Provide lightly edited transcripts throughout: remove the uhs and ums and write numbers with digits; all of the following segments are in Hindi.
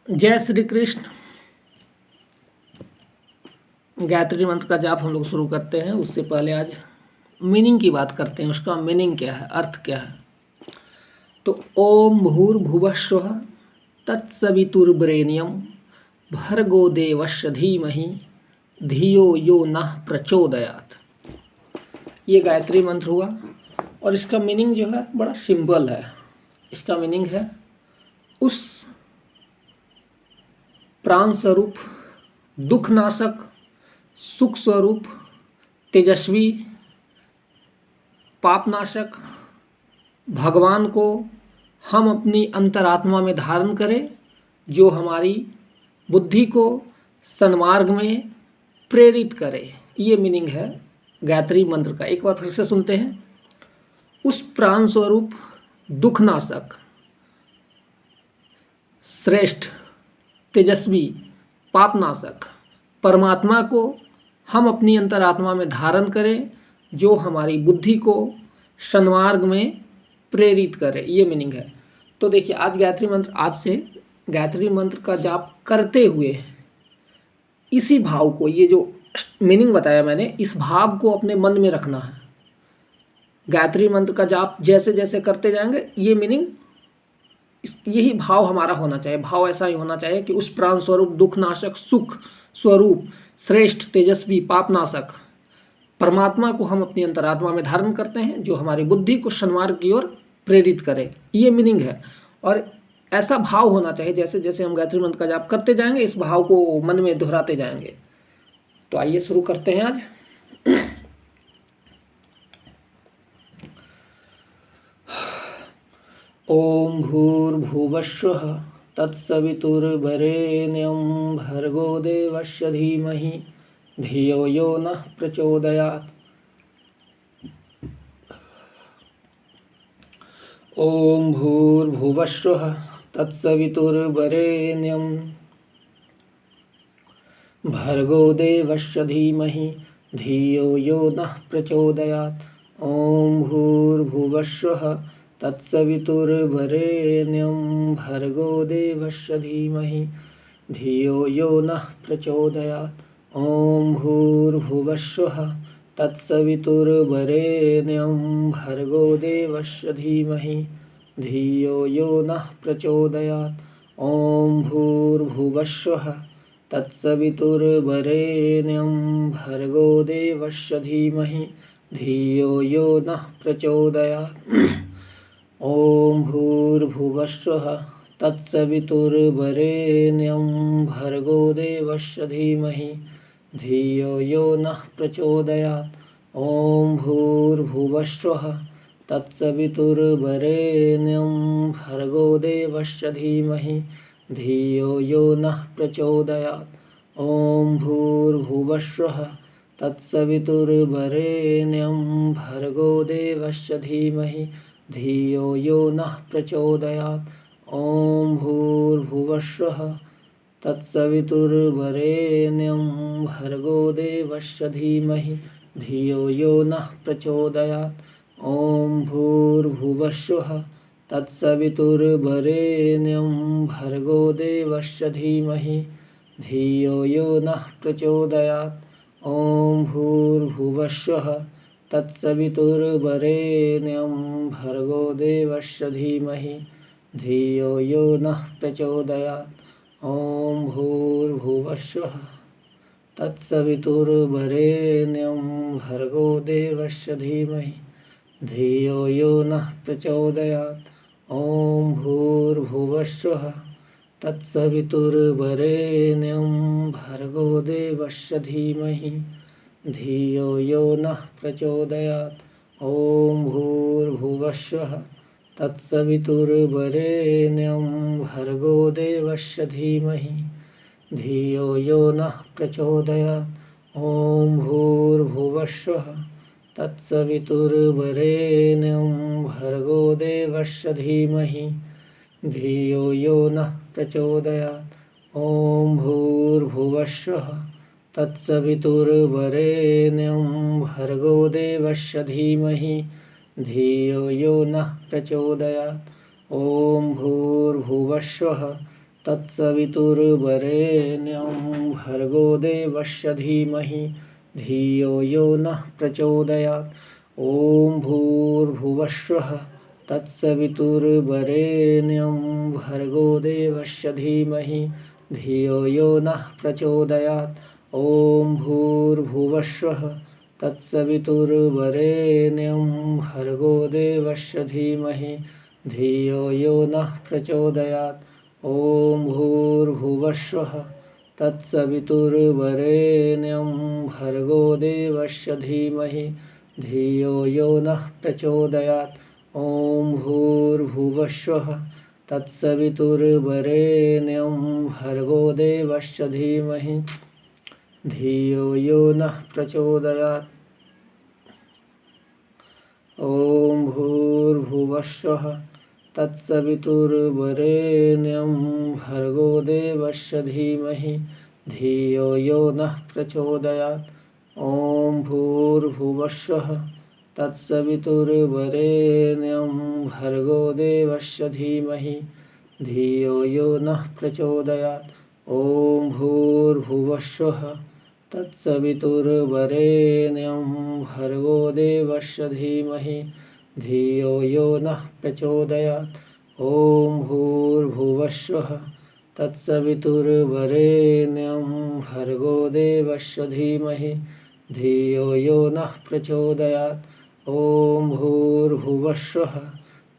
जय श्री कृष्ण। गायत्री मंत्र का जाप हम लोग शुरू करते हैं। उससे पहले आज मीनिंग की बात करते हैं। उसका मीनिंग क्या है, अर्थ क्या है। तो ओम भूर्भुवस्सुः तत्सवितुर्वरेण्यं भर्गो देवस्य धीमहि धियो यो नः प्रचोदयात्। ये गायत्री मंत्र हुआ और इसका मीनिंग जो है बड़ा सिंपल है। इसका मीनिंग है उस प्राण स्वरूप, दुखनाशक, सुख स्वरूप, तेजस्वी, पापनाशक भगवान को हम अपनी अंतरात्मा में धारण करें, जो हमारी बुद्धि को सन्मार्ग में प्रेरित करे। ये मीनिंग है गायत्री मंत्र का। एक बार फिर से सुनते हैं। उस प्राण स्वरूप, दुखनाशक, श्रेष्ठ, तेजस्वी, पापनाशक परमात्मा को हम अपनी अंतरात्मा में धारण करें, जो हमारी बुद्धि को सन्मार्ग में प्रेरित करे। ये मीनिंग है। तो देखिए, आज से गायत्री मंत्र का जाप करते हुए इसी भाव को, ये जो मीनिंग बताया मैंने, इस भाव को अपने मन में रखना है। गायत्री मंत्र का जाप जैसे जैसे करते जाएंगे, ये मीनिंग, यही भाव हमारा होना चाहिए। भाव ऐसा ही होना चाहिए कि उस प्राण स्वरूप, दुखनाशक, सुख स्वरूप, श्रेष्ठ, तेजस्वी, पापनाशक परमात्मा को हम अपनी अंतरात्मा में धारण करते हैं, जो हमारी बुद्धि को सन्मार्ग की ओर प्रेरित करे। ये मीनिंग है। और ऐसा भाव होना चाहिए, जैसे जैसे हम गायत्री मंत्र का जाप करते जाएंगे, इस भाव को मन में दोहराते जाएंगे। तो आइए शुरू करते हैं आज। ओम भूर्भुवस्सुः तत्सवितुर्वरेण्यं भर्गो देवस्य धीमहि धियो यो नः प्रचोदयात्। ओम भूर्भुवस्सुः तत्सवितुर्वरेण्यं भर्गो देवस्य धीमहि धियो यो नः प्रचोदयात्। ओम भूर्भुवस्सुः तत्सवितुर्वरेण्यं भर्गो देवस्य धीमहि धियो यो नः प्रचोदयात्। ओम भूर्भुवस्सुः तत्सवितुर्वरेण्यं भर्गो देवस्य धीमहि धियो यो नः प्रचोदयात्। ओम भूर्भुवस्सुः तत्सवितुर्वरेण्यं भर्गो देवस्य धीमहि धियो यो नः प्रचोदयात्। ओम भूर्भुवस्सुः तत्सवितुर्वरेण्यं भर्गो देवस्य धीमहि धियो यो नः प्रचोदयात्। ओम भूर्भुवस्सुः तत्सवितुर्वरेण्यं भर्गो देवस्य धीमहि धियो यो नः प्रचोदयात्। ओम भूर्भुवस्सुः तत्सवितुर्वरेण्यं भर्गो देवस्य धीमहि धियो यो नः प्रचोदयात्। ओम भूर्भुवस्सुः तत्सवितुर्वरेण्यं भर्गो देवस्य धीमहि धियो यो नः प्रचोदयात्। ओम भूर्भुवस्सुः तत्सवितुर्वरेण्यं भर्गो देवस्य धीमहि धियो यो नः प्रचोदयात्। ओम भूर्भुवस्सुः तत्सवितुर्वरेण्यं भर्गो देवस्य धीमहि धियो यो नः प्रचोदयात्। ओम भूर्भुवस्सुः तत्सवितुर्वरेण्यं भर्गो देवस्य धीमहि धियो यो नः प्रचोदयात्। ओम भूर्भुवस्सुः तत्सवितुर्वरेण्यं भर्गो देवस्य धीमहि धियो यो नः प्रचोदयात्। ओम भूर्भुवस्सुः तत्सवितुर्वरेण्यं भर्गो देवस्य धीमहि धियो यो नः प्रचोदयात्। ओम भूर्भुवस्सुः तत्सवितुर्वरेण्यं भर्गो देवस्य धीमहि धियो यो नः प्रचोदयात्। ओम भूर्भुवस्सुः तत्सवितुर्वरेण्यं भर्गो देवस्य धीमहि धियो यो नः प्रचोदयात्। ओम भूर्भुवस्सुः तत्सवितुर्वरेण्यं भर्गो देवस्य धीमहि धियो यो नः प्रचोदयात्। ॐ भूर्भुवस्सुः तत्सवितुर्वरेण्यं भर्गो देवस्य धीमहि धियो यो नः प्रचोदयात्। ॐ भूर्भुवस्सुः तत्सवितुर्वरेण्यं भर्गो देवस्य धीमहि धियो यो नः प्रचोदयात्। ॐ भूर्भुवस्सुः तत्सवितुर्वरेण्यं भर्गो देवस्य धीमहि धियो यो नः प्रचोदयात्। ॐ भूर्भुवस्सुः तत्सवितुर्वरेण्यं भर्गो देवस्य धीमहि धियो यो नः प्रचोदयात्। ॐ भूर्भुवस्सुः तत्सवितुर्वरेण्यं भर्गो देवस्य धीमहि धियो यो नः प्रचोदयात्। ॐ भूर्भुवस्सुः तत्सवितुर्वरेण्यं भर्गो देवस्य धीमहि धियो यो नः प्रचोदयात्। ॐ भूर्भुवस्सुः तत्सवितुर्वरेण्यं भर्गो देवस्य धीमहि धियो यो नः प्रचोदयात्। ॐ भूर्भुवस्सुः तत्सवितुर्वरेण्यं भर्गो देवस्य धीमहि धियो यो नः प्रचोदयात्। ॐ भूर्भुवस्सुः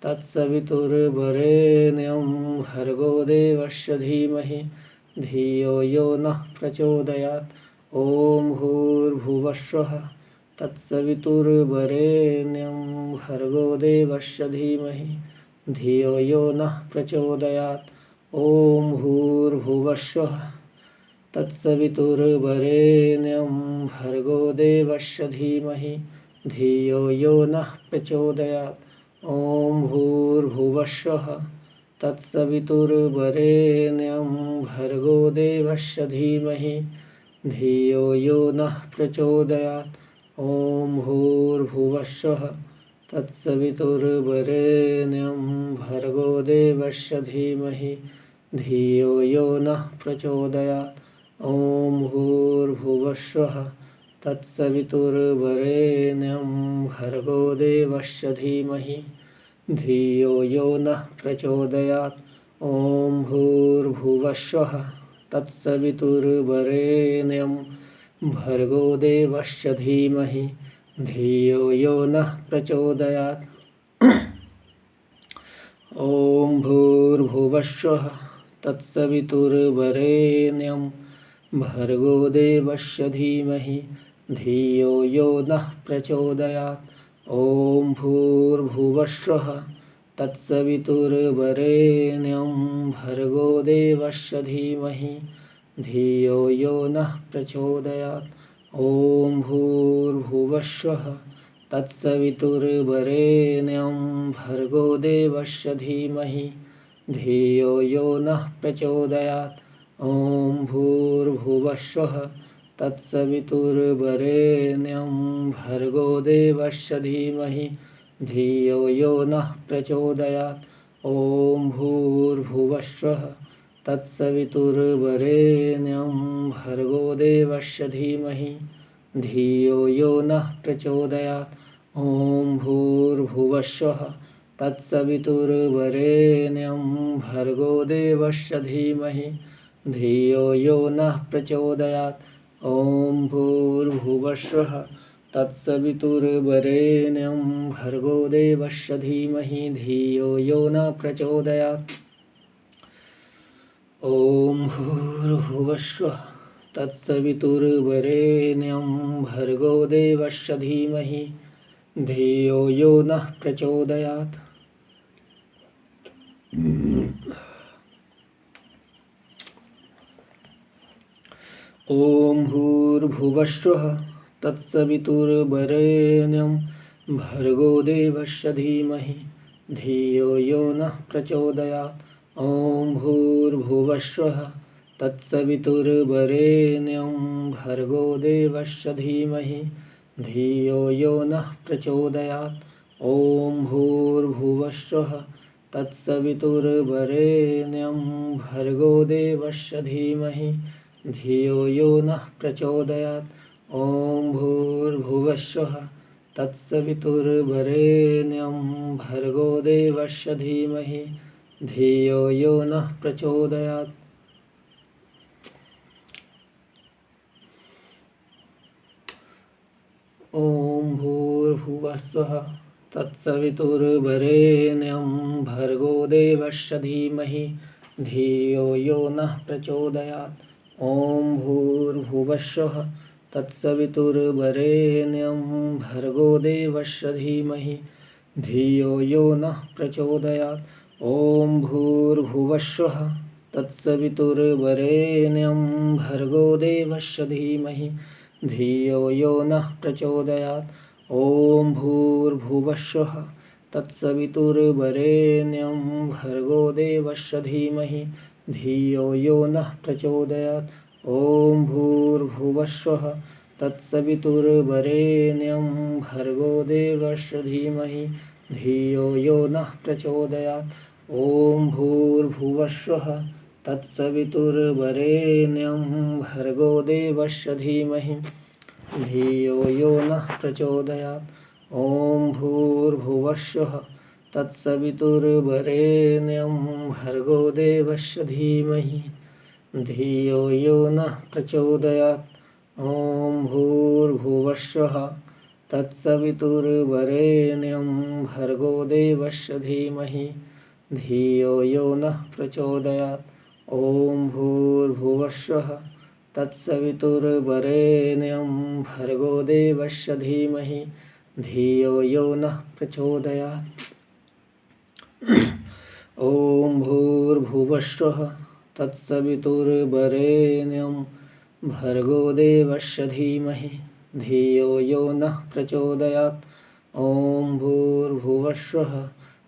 तत्सवितुर्वरेण्यं भर्गो देवस्य धीमहि धियो यो नः प्रचोदयात्। ॐ भूर्भुवस्सुः तत्सवितुर्वरेण्यं भर्गो देवस्य धीमहि धियो यो नः प्रचोदयात्। ॐ भूर्भुवस्सुः तत्सवितुर्वरेण्यं भर्गो देवस्य धीमहि धियो यो नः प्रचोदयात्। ॐ भूर्भुवस्सुः तत्सवितुर्वरेण्यं भर्गो देवस्य धीमहि धियो यो नः प्रचोदयात्। ॐ भूर्भुवस्सुः तत्सवितुर्वरेण्यं भर्गो देवस्य धीमहि धियो यो नः प्रचोदयात्। ॐ भूर्भुवस्सुः तत्सवितुर्वरेण्यं भर्गो देवस्य धीमहि धियो यो नः प्रचोदयात्। ॐ भूर्भुवस्सुः तत्सवितुर्वरेण्यं भर्गो देवस्य धीमहि धियो यो नः प्रचोदयात्। ॐ भूर्भुवस्सुः तत्सवितुर्वरेण्यं भर्गो देवस्य धीमहि धियो यो नः प्रचोदयात्। ॐ भूर्भुवस्सुः तत्सवितुर्वरेण्यं भर्गो देवस्य धीमहि धियो यो नः प्रचोदयात्। ॐ भूर्भुवस्सुः तत्सवितुर्वरेण्यं भर्गो देवस्य धीमहि धियो यो नः प्रचोदयात्। ॐ भूर्भुवस्सुः तत्सवितुर्वरेण्यं भर्गो देवस्य धीमहि धियो यो नः प्रचोदयात्। ॐ भूर्भुवस्सुः तत्सवितुर्वरेण्यं भर्गो देवस्य धीमहि धियो यो नः प्रचोदयात्। ॐ भूर्भुवस्सुः तत्सवितुर्वरेण्यं भर्गो देवस्य धीमहि धियो यो नः प्रचोदयात्। ॐ भूर्भुवस्सुः तत्सवितुर्वरेण्यं भर्गो देवस्य धीमहि धियो यो नः प्रचोदयात्। ॐ भूर्भुवस्सुः तत्सवितुर्वरेण्यं भर्गो देवस्य धीमहि धियो यो नः प्रचोदयात्। ॐ भूर्भुवस्सुः तत्सवितुर्वरेण्यं भर्गो देवस्य धीमहि धियो यो नः प्रचोदयात्। ॐ भूर्भुवस्सुः तत्सवितुर्वरेण्यं भर्गो देवस्य धीमहि धियो यो नः प्रचोदयात्। ॐ भूर्भुवस्सुः तत्सवितुर्वरेण्यं भर्गो देवस्य धीमहि धियो यो नः प्रचोदयात्। ॐ भूर्भुवस्सुः तत्सवितुर्वरेण्यं भर्गो देवस्य धीमहि धियो यो नः प्रचोदयात्। ॐ भूर्भुवस्सुः तत्सवितुर्वरेण्यं भर्गो देवस्य धीमहि धियो यो नः प्रचोदयात्। ॐ भूर्भुवस्सुः तत्सवितुर्वरेण्यं भर्गो देवस्य धीमहि धियो यो नः प्रचोदयात्। ॐ भूर्भुवस्सुः तत्सवितुर्वरेण्यं भर्गो देवस्य धीमहि धियो यो नः प्रचोदयात्। ॐ भूर्भुवस्सुः तत्सवितुर्वरेण्यं भर्गो देवस्य धीमहि धियो यो नः प्रचोदयात्। ॐ भूर्भुवस्सुः तत्सवितुर्वरेण्यं भर्गो देवस्य धीमहि धियो यो नः प्रचोदयात्। ॐ भूर्भुवस्सुः तत्सवितुर्वरेण्यं भर्गो देवस्य धीमहि धियो यो नः प्रचोदयात्। ॐ भूर्भुवस्सुः तत्सवितुर्वरेण्यं भर्गो देवस्य धीमहि धियो यो नः प्रचोदयात्। ॐ भूर्भुवस्सुः तत्सवितुर्वरेण्यं भर्गो देवस्य धीमहि धियो यो नः प्रचोदयात्। ॐ भूर्भुवस्सुः तत्सवितुर्वरेण्यं भर्गो देवस्य धीमहि धियो यो नः प्रचोदयात्। ॐ भूर्भुवस्सुः तत्सवितुर्वरेण्यं भर्गो देवस्य धीमहि धियो यो नः प्रचोदयात्। ॐ भूर्भुवस्सुः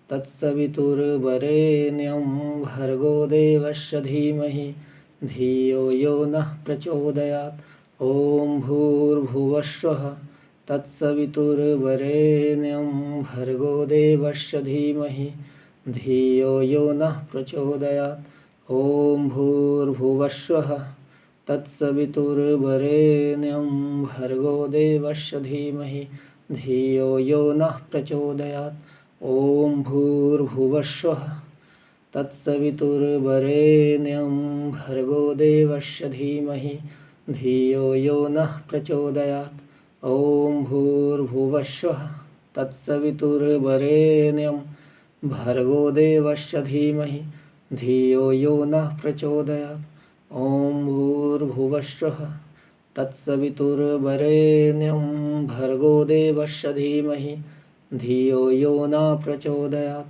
तत्सवितुर्वरेण्यं भर्गो देवस्य धीमहि धियो यो नः प्रचोदयात्। ॐ भूर्भुवस्सुः तत्सवितुर्वरेण्यं भर्गो देवस्य धीमहि धियो यो नः प्रचोदयात्। ॐ भूर्भुवस्सुः तत्सवितुर्वरेण्यं भर्गो देवस्य धीमहि धियो यो नः प्रचोदयात्। ॐ भूर्भुवस्सुः तत्सवितुर्वरेण्यं भर्गो देवस्य धीमहि धियो यो नः प्रचोदयात्। ॐ भूर्भुवस्सुः तत्सवितुर्वरेण्यं भर्गो देवस्य धीमहि धियो यो नः प्रचोदयात्। ॐ भूर्भुवस्सुः तत्सवितुर्वरेण्यं भर्गो देवस्य धीमहि धियो यो नः प्रचोदयात्।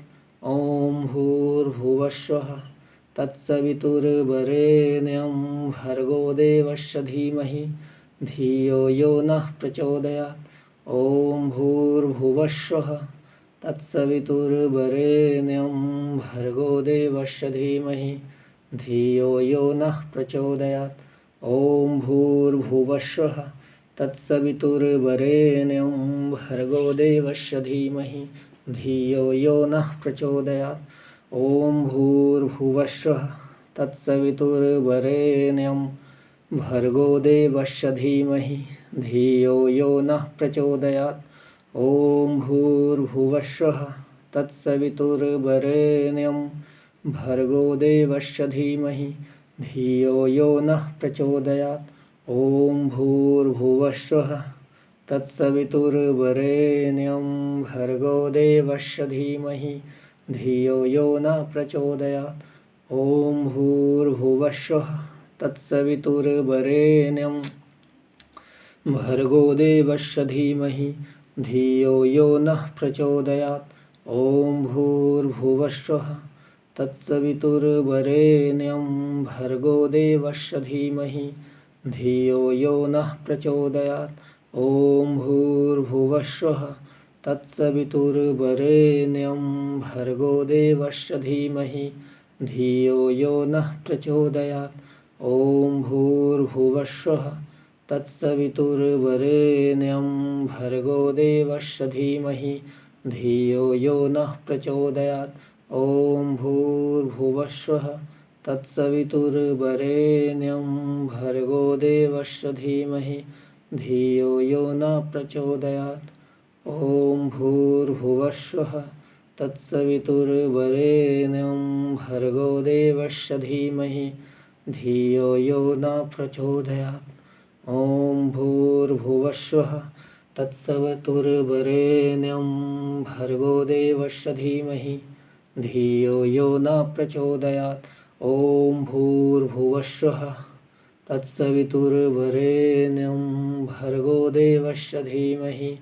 ॐ भूर्भुवस्सुः तत्सवितुर्वरेण्यं भर्गो देवस्य धीमहि धियो यो नः प्रचोदयात्। ॐ भूर्भुवस्सुः तत्सवितुर्वरेण्यं भर्गो देवस्य धीमहि धियो यो नः प्रचोदयात्। ॐ भूर्भुवस्सुः तत्सवितुर्वरेण्यं भर्गो देवस्य धीमहि धियो यो नः प्रचोदयात्। ॐ भूर्भुवस्सुः तत्सवितुर्वरेण्यं भर्गो देवस्य धीमहि धियो यो नः प्रचोदयात्। ॐ भूर्भुवस्सुः तत्सवितुर्वरेण्यं भर्गो देवस्य धीमहि धियो यो नः प्रचोदयात्। ॐ भूर्भुवस्सुः तत्सवितुर्वरेण्यं भर्गो देवस्य धीमहि धियो यो नः प्रचोदयात्। ॐ भूर्भुवस्सुः तत्सवितुर्वरेण्यं भर्गो देवस्य धीमहि धियो यो नः प्रचोदयात्। ॐ भूर्भुवस्सुः तत्सवितुर्वरेण्यं भर्गो देवस्य धीमहि धियो यो नः प्रचोदयात्। ॐ भूर्भुवस्सुः तत्सवितुर्वरेण्यं भर्गो देवस्य धीमहि धियो यो नः प्रचोदयात्। ॐ भूर्भुवस्सुः तत्सवितुर्वरेण्यं भर्गो देवस्य धीमहि धियो यो नः प्रचोदयात्। ॐ भूर्भुवस्सुः तत्सवितुर्वरेण्यं भर्गो देवस्य धीमहि धियो यो न प्रचोदयात्। ॐ भूर्भुवस्सुः तत्सवितुर्वरेण्यं भर्गो देवस्य धीमहि धियो यो न प्रचोदयात्। ॐ भूर्भुवस्सुः तत्सवितुर्वरेण्यं भर्गो देवस्य धीमहि धियो यो न प्रचोदयात्। ॐ भूर्भुवस्सुः तत्सवितुर्वरेण्यं भर्गो देवस्य धीमहि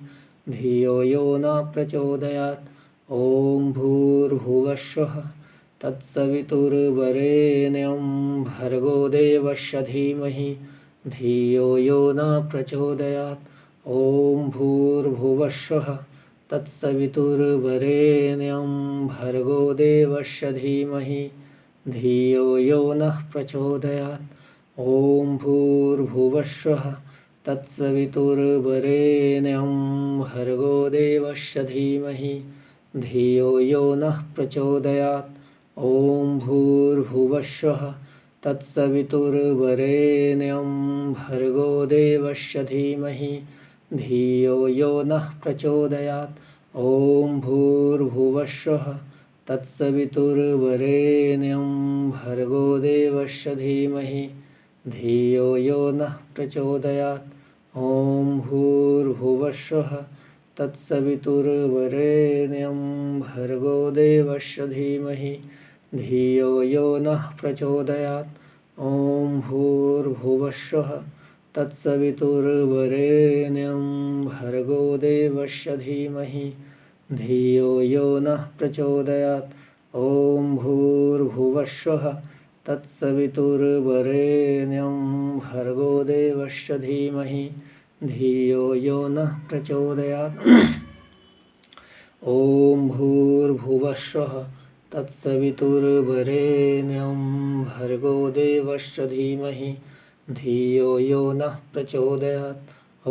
धियो यो न प्रचोदयात्। ॐ भूर्भुवस्सुः तत्सवितुर्वरेण्यं भर्गो देवस्य धीमहि धियो यो न प्रचोदयात्। ॐ भूर्भुवस्सुः तत्सवितुर्वरेण्यं भर्गो देवस्य धीमहि धियो यो नः प्रचोदयात्। ॐ भूर्भुवस्सुः तत्सवितुर्वरेण्यं भर्गो देवस्य धीमहि धियो यो नः प्रचोदयात्। ॐ भूर्भुवस्सुः तत्सवितुर्वरेण्यं भर्गो देवस्य धीमहि धियो यो नः प्रचोदयात्। ॐ भूर्भुवस्सुः तत्सवितुर्वरेण्यं भर्गो देवस्य धीमहि धियो यो नः प्रचोदयात्। ॐ भूर्भुवस्सुः तत्सवितुर्वरेण्यं भर्गो देवस्य धीमहि धियो यो नः प्रचोदयात्। ॐ भूर्भुवस्सुः तत्सवितुर्वरेण्यं भर्गो देवस्य धीमहि धियो यो नः प्रचोदयात्। ॐ भूर्भुवस्सुः तत्सवितुर्वरेण्यं भर्गो देवस्य धीमहि धियो यो नः प्रचोदयात्। ॐ भूर्भुवस्सुः तत्सवितुर्वरेण्यं भर्गो देवस्य धीमहि धियो यो नः प्रचोदयात्। ॐ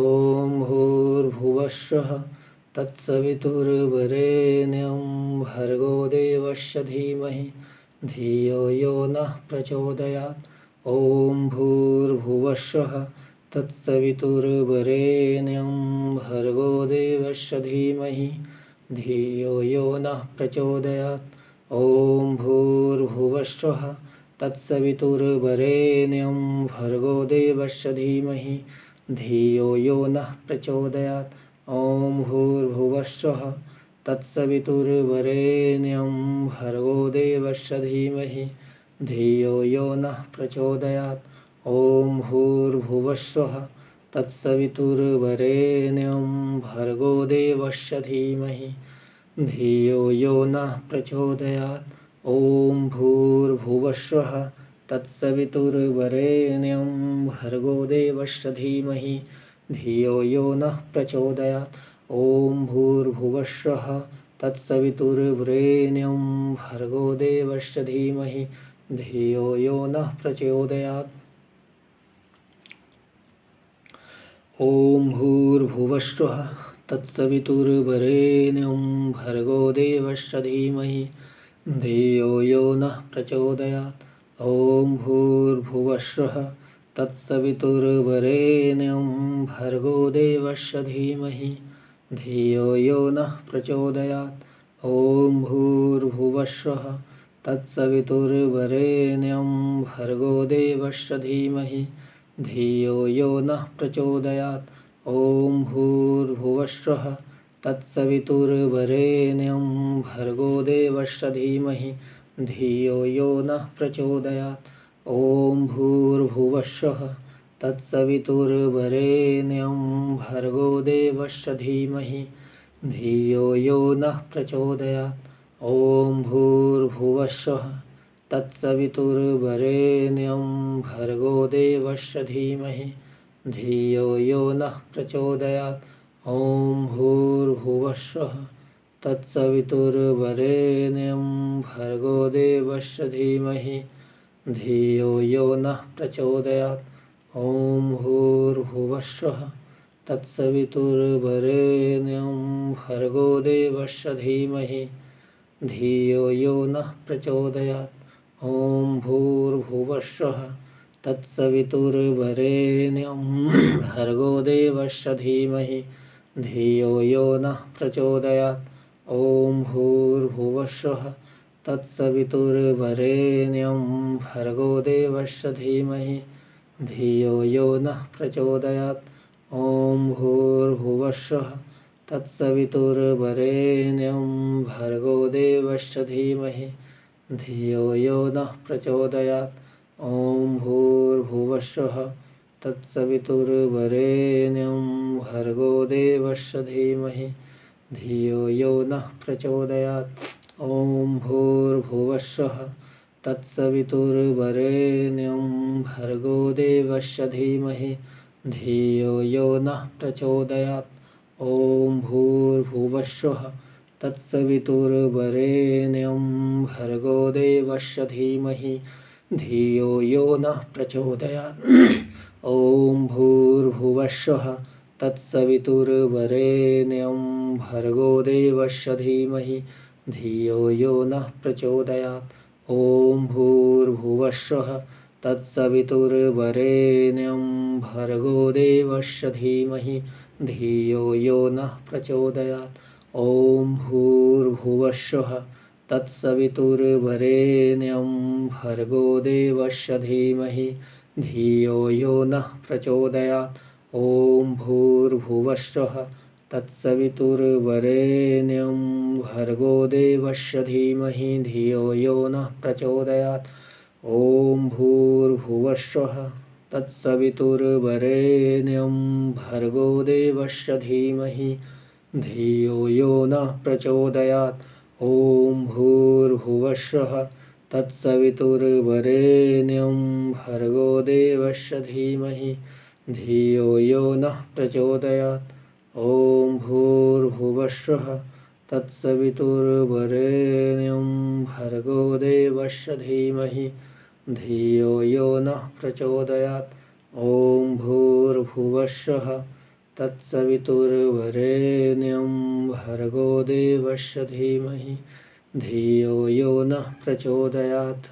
भूर्भुवस्सुः तत्सवितुर्वरेण्यं भर्गो देवस्य धीमहि धियो यो नः प्रचोदयात्। ॐ भूर्भुवस्सुः तत्सवितुर्वरेण्यं भर्गो देवस्य धीमहि धियो यो नः प्रचोदयात्। ॐ भूर्भुवस्सुः तत्सवितुर्वरेण्यं भर्गो देवस्य धीमहि धियो यो नः प्रचोदयात्। ॐ भूर्भुवस्सुः तत्सवितुर्वरेण्यं भर्गो देवस्य धीमहि धियो यो नः प्रचोदयात्। ॐ भूर्भुवस्सुः तत्सवितुर्वरेण्यं भर्गो देवस्य धीमहि धियो यो नः प्रचोदयात्। ॐ भूर्भुवस्सुः तत्सवितुर्वरेण्यं भर्गो देवस्य धीमहि धियो यो नः प्रचोदयात्। ॐ भूर्भुवस्सुः तत्सवितुर्वरेण्यं भर्गो देवस्य धीमहि धियो यो नः प्रचोदयात्। ॐ भूर्भुवस्सुः तत्सवितुर्वरेण्यं भर्गो देवस्य धीमहि धियो यो नः प्रचोदयात्। ॐ भूर्भुवस्सुः तत्सवितुर्वरेण्यं भर्गो देवस्य धीमहि धियो यो नः प्रचोदयात्। ॐ भूर्भुवस्सुः तत्सवितुर्वरेण्यं भर्गो देवस्य धीमहि धियो यो नः प्रचोदयात्। ॐ भूर्भुवस्सुः तत्सवितुर्वरेण्यं भर्गो देवस्य धीमहि धियो यो नः प्रचोदयात्। ॐ भूर्भुवस्सुः तत्सवितुर्वरेण्यं भर्गो देवस्य धीमहि धियो यो नः प्रचोदयात्। ॐ भूर्भुवस्सुः तत्सवितुर्वरेण्यं भर्गो देवस्य धीमहि धियो यो नः प्रचोदयात्। ॐ भूर्भुवस्सुः तत्सवितुर्वरेण्यं भर्गो देवस्य धीमहि धियो यो नः प्रचोदयात्। ॐ भूर्भुवस्सुः तत्सवितुर्वरेण्यं भर्गो देवस्य धीमहि धियो यो नः प्रचोदयात्। ॐ भूर्भुवस्सुः तत्सवितुर्वरेण्यं भर्गो देवस्य धीमहि धियो यो नः प्रचोदयात्। ॐ भूर्भुवस्सुः तत्सवितुर्वरेण्यं भर्गो देवस्य धीमहि धियो यो नः प्रचोदयात्। ॐ भूर्भुवस्सुः तत्सवितुर्वरेण्यं भर्गो देवस्य धीमहि धियो यो नः प्रचोदयात्। ॐ भूर्भुवस्सुः तत्सवितुर्वरेण्यं भर्गो देवस्य धीमहि धियो यो नः प्रचोदयात्। ॐ भूर्भुवस्सुः तत्सवितुर्वरेण्यं भर्गो देवस्य धीमहि धियो यो नः प्रचोदयात्। ॐ भूर्भुवस्सुः तत्सवितुर्वरेण्यं भर्गो देवस्य धीमहि धियो यो नः प्रचोदयात्। ॐ भूर्भुवस्सुः तत्सवितुर्वरेण्यं भर्गो देवस्य धीमहि धियो यो नः प्रचोदयात्। ॐ भूर्भुवस्सुः तत्सवितुर्वरेण्यं भर्गो देवस्य धीमहि धियो यो नः प्रचोदयात्। ॐ भूर्भुवस्सुः तत्सवितुर्वरेण्यं भर्गो देवस्य धीमहि धियो यो नः प्रचोदयात्। ॐ भूर्भुवस्सुः तत्सवितुर्वरेण्यं भर्गो देवस्य धीमहि धियो यो नः प्रचोदयात्। ॐ भूर्भुवस्सुः तत्सवितुर्वरेण्यं भर्गो देवस्य धीमहि धियो यो नः प्रचोदयात्। ॐ भूर्भुवस्सुः तत्सवितुर्वरेण्यं भर्गो देवस्य धीमहि धियो यो नः प्रचोदयात्। ॐ भूर्भुवस्सुः तत्सवितुर्वरेण्यं भर्गो देवस्य धीमहि धियो यो नः प्रचोदयात्। ॐ भूर्भुवस्सुः तत्सवितुर्वरेण्यं भर्गो देवस्य धीमहि धियो यो नः प्रचोदयात्।